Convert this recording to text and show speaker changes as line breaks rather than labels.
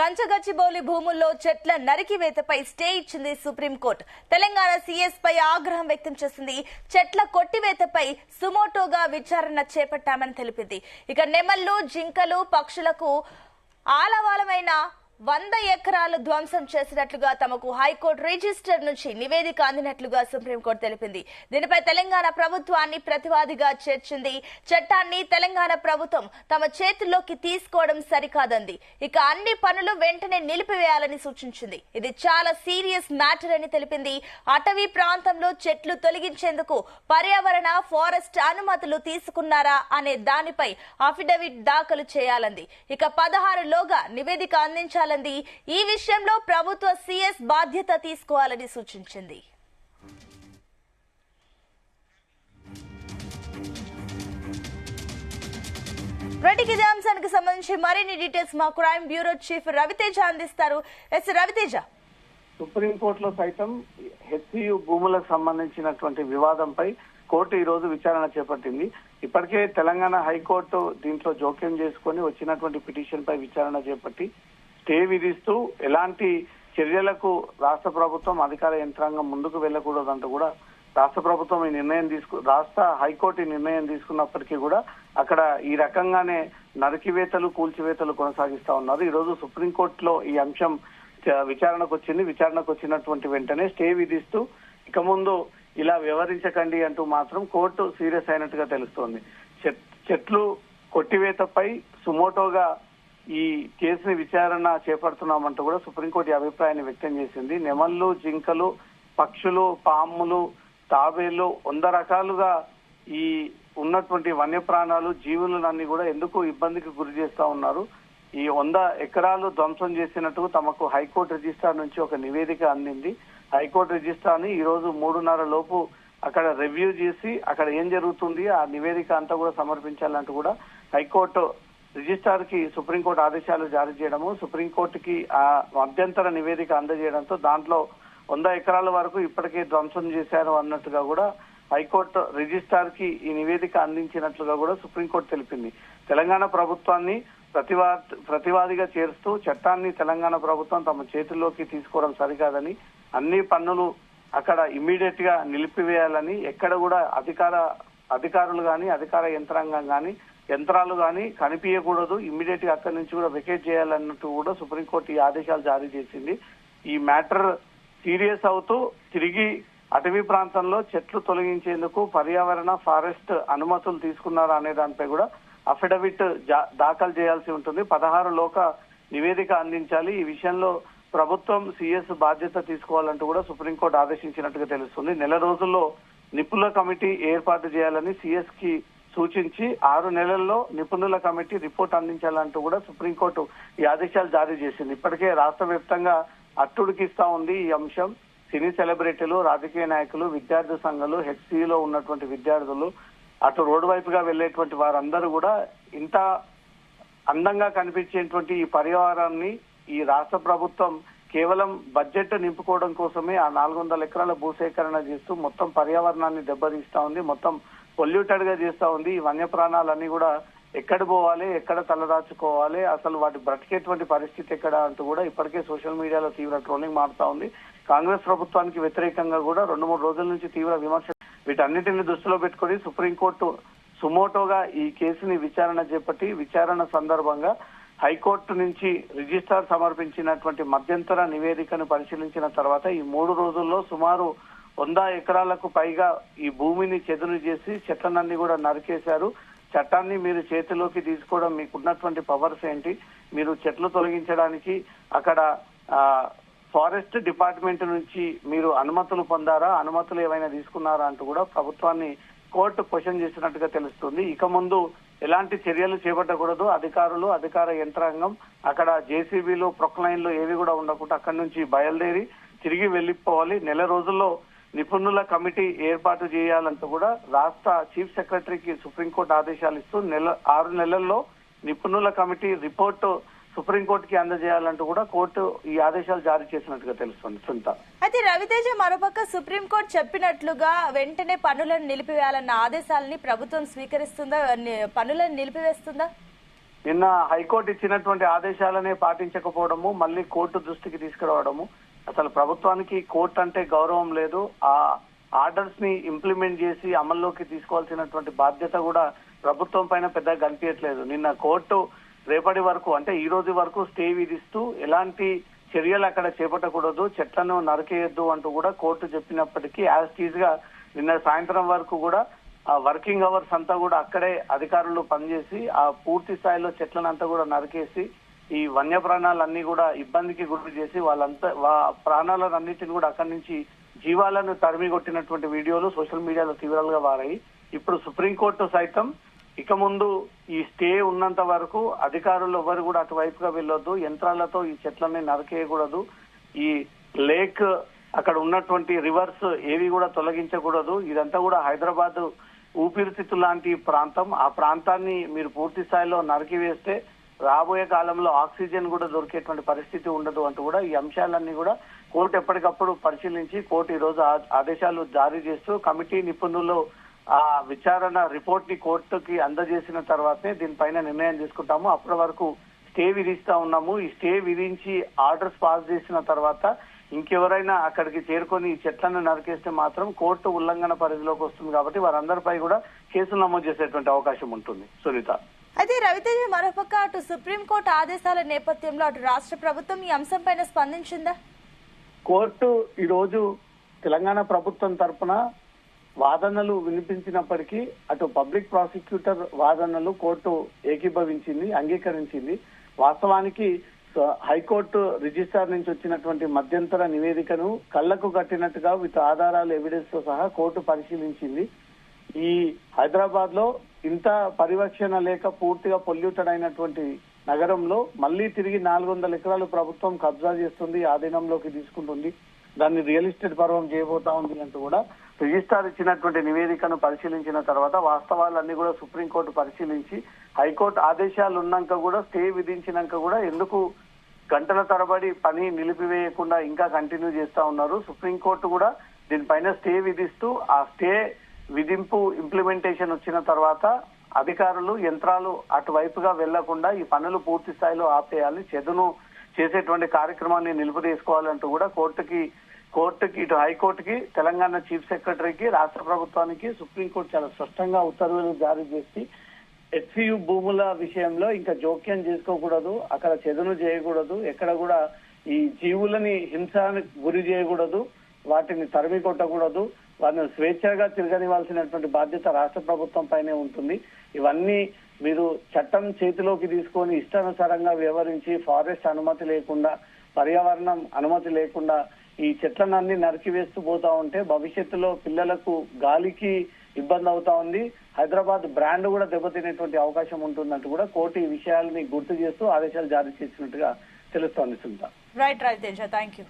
కంచగచ్చిబౌలి భూముల్లో చెట్ల నరికివేతపై స్టే ఇచ్చింది సుప్రీంకోర్టు. తెలంగాణ సీఎస్ పై ఆగ్రహం వ్యక్తం చేసింది. చెట్ల కొట్టివేతపై సుమోటోగా విచారణ చేపట్టామని తెలిపింది. ఇక నెమళ్లు, జింకలు, పక్షులకు ఆలవాలమైన 100 ఎకరాలు ధ్వంసం చేసినట్లుగా తమకు హైకోర్టు రిజిస్టర్ నుంచి నివేదిక అందినట్లుగా సుప్రీంకోర్టు తెలిపింది. దీనిపై తెలంగాణ ప్రభుత్వాన్ని ప్రతివాదిగా చేర్చింది. చట్టాన్ని తెలంగాణ ప్రభుత్వం తమ చేతుల్లోకి తీసుకోవడం సరికాదంది. ఇక అన్ని పనులు వెంటనే నిలిపివేయాలని సూచించింది. ఇది చాలా సీరియస్ మ్యాటర్ అని తెలిపింది. అటవీ ప్రాంతంలో చెట్లు తొలగించేందుకు పర్యావరణ ఫారెస్ట్ అనుమతులు తీసుకున్నారా అనే దానిపై అఫిడవిట్ దాఖలు చేయాలంది. ఇక 16 లోగా నివేదిక అందించాలని, ఈ విషయంలో ప్రభుత్వ సీఎస్ బాధ్యత తీసుకోవాలని సూచించింది. ఇదే అంశానికి సంబంధించి మరిన్ని డీటెయిల్స్ మా క్రైమ్ బ్యూరో చీఫ్ రవితేజ అందిస్తారు. రవితేజ,
సుప్రీంకోర్టులో సైతం హెచ్సియు భూములకు సంబంధించినటువంటి వివాదంపై కోర్టు ఈ రోజు విచారణ చేపట్టింది. ఇప్పటికే తెలంగాణ హైకోర్టు దీంట్లో జోక్యం చేసుకుని వచ్చినటువంటి పిటిషన్ పై విచారణ చేపట్టి స్టే విధిస్తూ ఎలాంటి చర్యలకు రాష్ట్ర ప్రభుత్వం అధికార యంత్రాంగం ముందుకు వెళ్లకూడదంటూ కూడా రాష్ట్ర ప్రభుత్వం ఈ నిర్ణయం రాష్ట్ర హైకోర్టు నిర్ణయం తీసుకున్నప్పటికీ కూడా అక్కడ ఈ రకంగానే నరికివేతలు, కూల్చివేతలు కొనసాగిస్తా ఉన్నారు. ఈ రోజు సుప్రీంకోర్టులో ఈ అంశం విచారణకు వచ్చింది. విచారణకు వచ్చినటువంటి వెంటనే స్టే విధిస్తూ ఇక ముందు ఇలా వ్యవహరించకండి అంటూ మాత్రం కోర్టు సీరియస్ అయినట్టుగా తెలుస్తోంది. చెట్లు కొట్టివేతపై సుమోటోగా ఈ కేసుని విచారణ చేపడుతున్నామంటూ కూడా సుప్రీంకోర్టు ఈ అభిప్రాయాన్ని వ్యక్తం చేసింది. నెమళ్లు, జింకలు, పక్షులు, పాములు, తాబేళ్లు 100 రకాలుగా ఈ ఉన్నటువంటి వన్యప్రాణాలు, జీవులన్నీ కూడా ఎందుకు ఇబ్బందికి గురి చేస్తా ఉన్నారు. ఈ 100 ఎకరాలు ధ్వంసం చేసినట్టు తమకు హైకోర్టు రిజిస్ట్రార్ నుంచి ఒక నివేదిక అందింది. హైకోర్టు రిజిస్ట్రార్ ని ఈ రోజు 3:30 లోపు అక్కడ రివ్యూ చేసి అక్కడ ఏం జరుగుతుంది ఆ నివేదిక అంతా కూడా సమర్పించాలంటూ కూడా హైకోర్టు రిజిస్ట్రార్ కి సుప్రీంకోర్టు ఆదేశాలు జారీ చేయడము, సుప్రీంకోర్టుకి ఆ మధ్యంతర నివేదిక అందజేయడంతో దాంట్లో 100 ఎకరాల వరకు ఇప్పటికే ధ్వంసం చేశారు అన్నట్టుగా కూడా హైకోర్టు రిజిస్ట్రార్ కి ఈ నివేదిక అందించినట్లుగా కూడా సుప్రీంకోర్టు తెలిపింది. తెలంగాణ ప్రభుత్వాన్ని ప్రతివాదిగా చేరుస్తూ చట్టాన్ని తెలంగాణ ప్రభుత్వం తమ చేతుల్లోకి తీసుకోవడం సరికాదని, అన్ని పన్నులు అక్కడ ఇమ్మీడియట్ గా నిలిపివేయాలని, ఎక్కడ కూడా అధికారులు గాని, అధికార యంత్రాంగం గాని, యంత్రాలు గాని కనిపించకూడదు, ఇమ్మీడియట్ గా అక్కడి నుంచి కూడా వెకేట్ చేయాలన్నట్టు కూడా సుప్రీంకోర్టు ఈ ఆదేశాలు జారీ చేసింది. ఈ మ్యాటర్ సీరియస్ అవుతూ తిరిగి అటవీ ప్రాంతంలో చెట్లు తొలగించేందుకు పర్యావరణ ఫారెస్ట్ అనుమతులు తీసుకున్నారా అనే దానిపై కూడా అఫిడవిట్ దాఖలు చేయాల్సి ఉంటుంది. 16 లోగా నివేదిక అందించాలి. ఈ విషయంలో ప్రభుత్వం సీఎస్ బాధ్యత తీసుకోవాలంటూ కూడా సుప్రీంకోర్టు ఆదేశించినట్టుగా తెలుస్తుంది. నెల రోజుల్లో నిపుణుల కమిటీ ఏర్పాటు చేయాలని సీఎస్ కి సూచించి 6 నెలల్లో నిపుణుల కమిటీ రిపోర్ట్ అందించాలంటూ కూడా సుప్రీంకోర్టు ఈ ఆదేశాలు జారీ చేసింది. ఇప్పటికే రాష్ట్ర వ్యాప్తంగా అట్టుడికిస్తా ఉంది ఈ అంశం. సినీ సెలబ్రిటీలు, రాజకీయ నాయకులు, విద్యార్థి సంఘాలు, హెచ్సిలో ఉన్నటువంటి విద్యార్థులు, అటు రోడ్డు వైపుగా వెళ్లేటువంటి వారందరూ కూడా ఇంత అందంగా కనిపించేటువంటి ఈ పర్యావరణాన్ని ఈ రాష్ట్ర ప్రభుత్వం కేవలం బడ్జెట్ నింపుకోవడం కోసమే ఆ 400 ఎకరాల భూసేకరణ చేస్తూ మొత్తం పర్యావరణాన్ని దెబ్బతీస్తా ఉంది, మొత్తం పొల్యూటెడ్ గా చేస్తా ఉంది. ఈ వన్యప్రాణాలన్నీ కూడా ఎక్కడ పోవాలి, ఎక్కడ తలదాచుకోవాలి, అసలు వాటి బ్రతికేటువంటి పరిస్థితి ఎక్కడ అంటూ కూడా ఇప్పటికే సోషల్ మీడియాలో తీవ్ర ట్రోలింగ్ మారుతా ఉంది. కాంగ్రెస్ ప్రభుత్వానికి వ్యతిరేకంగా కూడా 2-3 రోజుల నుంచి తీవ్ర విమర్శ. వీటన్నిటిని దృష్టిలో పెట్టుకుని సుప్రీంకోర్టు సుమోటోగా ఈ కేసుని విచారణ చేపట్టి విచారణ సందర్భంగా హైకోర్టు నుంచి రిజిస్ట్రార్ సమర్పించినటువంటి మధ్యంతర నివేదికను పరిశీలించిన తర్వాత ఈ 3 రోజుల్లో సుమారు 100 ఎకరాలకు పైగా ఈ భూమిని చెదురు చేసి చెట్లనన్నీ కూడా నరికేశారు. చట్టాన్ని మీరు చేతిలోకి తీసుకోవడం మీకున్నటువంటి పవర్స్ ఏంటి, మీరు చెట్లు తొలగించడానికి అక్కడ ఫారెస్ట్ డిపార్ట్మెంట్ నుంచి మీరు అనుమతులు పొందారా, అనుమతులు ఏమైనా తీసుకున్నారా అంటూ కూడా ప్రభుత్వాన్ని కోర్టు క్వశ్చన్ చేసినట్టుగా తెలుస్తుంది. ఇక ముందు ఎలాంటి చర్యలు చేపట్టకూడదు, అధికారులు, అధికార యంత్రాంగం అక్కడ జేసీబీలు, ప్రొక్లైన్లు ఏవి కూడా ఉండకుండా అక్కడి నుంచి బయలుదేరి తిరిగి వెళ్లిపోవాలి. నెల రోజుల్లో నిపుణుల కమిటీ ఏర్పాటు చేయాలంటూ కూడా రాష్ట్ర చీఫ్ సెక్రటరీకి సుప్రీంకోర్టు ఆదేశాలు ఇస్తూ 6 నెలల్లో నిపుణుల కమిటీ రిపోర్టు సుప్రీంకోర్టుకి అందజేయాలంటూ కూడా కోర్టు ఈ ఆదేశాలు జారీ చేసినట్టుగా తెలుస్తుంది. సునీత,
అయితే రవితేజ, మరోపక్క సుప్రీంకోర్టు చెప్పినట్లుగా వెంటనే పన్నులను నిలిపివేయాలన్న ఆదేశాలని ప్రభుత్వం స్వీకరిస్తుందా, పన్నులను నిలిపివేస్తుందా?
నిన్న హైకోర్టు ఇచ్చినటువంటి ఆదేశాలనే పాటించకపోవడము, మళ్ళీ కోర్టు దృష్టికి తీసుకురావడము, అసలు ప్రభుత్వానికి కోర్టు అంటే గౌరవం లేదు. ఆ ఆర్డర్స్ ని ఇంప్లిమెంట్ చేసి అమల్లోకి తీసుకోవాల్సినటువంటి బాధ్యత కూడా ప్రభుత్వం పైన పెద్దగా కనిపించట్లేదు. నిన్న కోర్టు రేపటి వరకు అంటే ఈ రోజు వరకు స్టే విధిస్తూ ఎలాంటి చర్యలు అక్కడ చేపట్టకూడదు, చెట్లను నరికేయద్దు అంటూ కూడా కోర్టు చెప్పినప్పటికీ యాజ్ టీజ్ గా నిన్న సాయంత్రం వరకు కూడా ఆ వర్కింగ్ అవర్స్ అంతా కూడా అక్కడే అధికారులు పనిచేసి ఆ పూర్తి స్థాయిలో చెట్లను అంతా కూడా నరికేసి ఈ వన్య ప్రాణాలన్నీ కూడా ఇబ్బందికి గురి చేసి వాళ్ళంతా ప్రాణాలన్నింటిని కూడా అక్కడి నుంచి జీవాలను తరిమి కొట్టినటువంటి వీడియోలు సోషల్ మీడియాలో తీవ్రంగా వారాయి. ఇప్పుడు సుప్రీంకోర్టు సైతం ఇక ముందు ఈ స్టే ఉన్నంత వరకు అధికారులు ఎవరు కూడా అటువైపుగా వెళ్ళొద్దు, యంత్రాలతో ఈ చెట్లని నరికేయకూడదు, ఈ లేక్ అక్కడ ఉన్నటువంటి రివర్స్ ఏవి కూడా తొలగించకూడదు. ఇదంతా కూడా హైదరాబాద్ ఊపిరితిత్తు లాంటి ప్రాంతం. ఆ ప్రాంతాన్ని మీరు పూర్తి స్థాయిలో నరికివేస్తే రాబోయే కాలంలో ఆక్సిజన్ కూడా దొరికేటువంటి పరిస్థితి ఉండదు అంటూ కూడా ఈ అంశాలన్నీ కూడా కోర్టు ఎప్పటికప్పుడు పరిశీలించి కోర్టు ఈ రోజు ఆదేశాలు జారీ చేస్తూ కమిటీ నిపుణులు ఆ విచారణ రిపోర్ట్ ని కోర్టుకి అందజేసిన తర్వాతనే దీనిపైన నిర్ణయం తీసుకుంటాము. అప్పటి వరకు స్టే విధిస్తా ఉన్నాము. ఈ స్టే విధించి ఆర్డర్స్ పాస్ చేసిన తర్వాత ఇంకెవరైనా అక్కడికి చేరుకొని ఈ చెట్లను నరికేస్తే మాత్రం కోర్టు ఉల్లంఘన పరిధిలోకి వస్తుంది కాబట్టి వారందరిపై కూడా కేసులు నమోదు చేసేటువంటి అవకాశం ఉంటుంది. సునీత,
అయితే రవితేజ, మరోపక్క అటు సుప్రీంకోర్టు ఆదేశాల నేపథ్యంలో అటు రాష్ట్ర ప్రభుత్వం ఈ అంశంపైన స్పందించిందా?
కోర్టు ఈ రోజు తెలంగాణ ప్రభుత్వం తరఫున వాదనలు వినిపించినప్పటికీ అటు పబ్లిక్ ప్రాసిక్యూటర్ వాదనలు కోర్టు ఏకీభవించింది, అంగీకరించింది. వాస్తవానికి హైకోర్టు రిజిస్ట్రార్ నుంచి వచ్చినటువంటి మధ్యంతర నివేదికను కళ్లకు కట్టినట్టుగా విత్ ఆధారాలు ఎవిడెన్స్ తో సహా కోర్టు పరిశీలించింది. ఈ హైదరాబాద్ లో ఇంత పరిరక్షణ లేక పూర్తిగా పొల్యూటెడ్ అయినటువంటి నగరంలో మళ్లీ తిరిగి 400 ఎకరాలు ప్రభుత్వం కబ్జా చేస్తుంది, ఆధీనంలోకి తీసుకుంటుంది, దాన్ని రియల్ ఎస్టేట్ పర్వం చేయబోతా ఉంది అంటూ కూడా రిజిస్ట్రార్ ఇచ్చినటువంటి నివేదికను పరిశీలించిన తర్వాత వాస్తవాలన్నీ కూడా సుప్రీంకోర్టు పరిశీలించి హైకోర్టు ఆదేశాలు ఉన్నాక కూడా స్టే విధించినాక కూడా ఎందుకు గంటల తరబడి పని నిలిపివేయకుండా ఇంకా కంటిన్యూ చేస్తా ఉన్నారు. సుప్రీంకోర్టు కూడా దీనిపైన స్టే విధిస్తూ ఆ స్టే విధింపు ఇంప్లిమెంటేషన్ వచ్చిన తర్వాత అధికారులు యంత్రాలు అటువైపుగా వెళ్లకుండా ఈ పనులు పూర్తి స్థాయిలో ఆపేయాలి, చెదును చేసేటువంటి కార్యక్రమాన్ని నిలుపుదీసుకోవాలంటూ కూడా కోర్టుకి ఇటు హైకోర్టుకి, తెలంగాణ చీఫ్ సెక్రటరీకి, రాష్ట్ర ప్రభుత్వానికి సుప్రీంకోర్టు చాలా స్పష్టంగా ఉత్తర్వులు జారీ చేసి హెచ్సియు భూముల విషయంలో ఇంకా జోక్యం చేసుకోకూడదు, అక్కడ చెదును చేయకూడదు, ఎక్కడ కూడా ఈ జీవులని హింసానికి గురి చేయకూడదు, వాటిని తరిమి కొట్టకూడదు, వారిని స్వేచ్ఛగా తిరగనివ్వాల్సినటువంటి బాధ్యత రాష్ట్ర ప్రభుత్వం పైనే ఉంటుంది. ఇవన్నీ మీరు చట్టం చేతిలోకి తీసుకొని ఇష్టానుసారంగా వ్యవహరించి ఫారెస్ట్ అనుమతి లేకుండా, పర్యావరణం అనుమతి లేకుండా ఈ చెట్లనన్నీ నరికివేస్తూ పోతా ఉంటే భవిష్యత్తులో పిల్లలకు గాలికి ఇబ్బంది అవుతా ఉంది, హైదరాబాద్ బ్రాండ్ కూడా దెబ్బతినేటువంటి అవకాశం ఉంటుందంటూ కూడా కోర్టు ఈ విషయాలని గుర్తు చేస్తూ ఆదేశాలు జారీ చేసినట్టుగా తెలుస్తోంది. సునీత.
Right, thank you.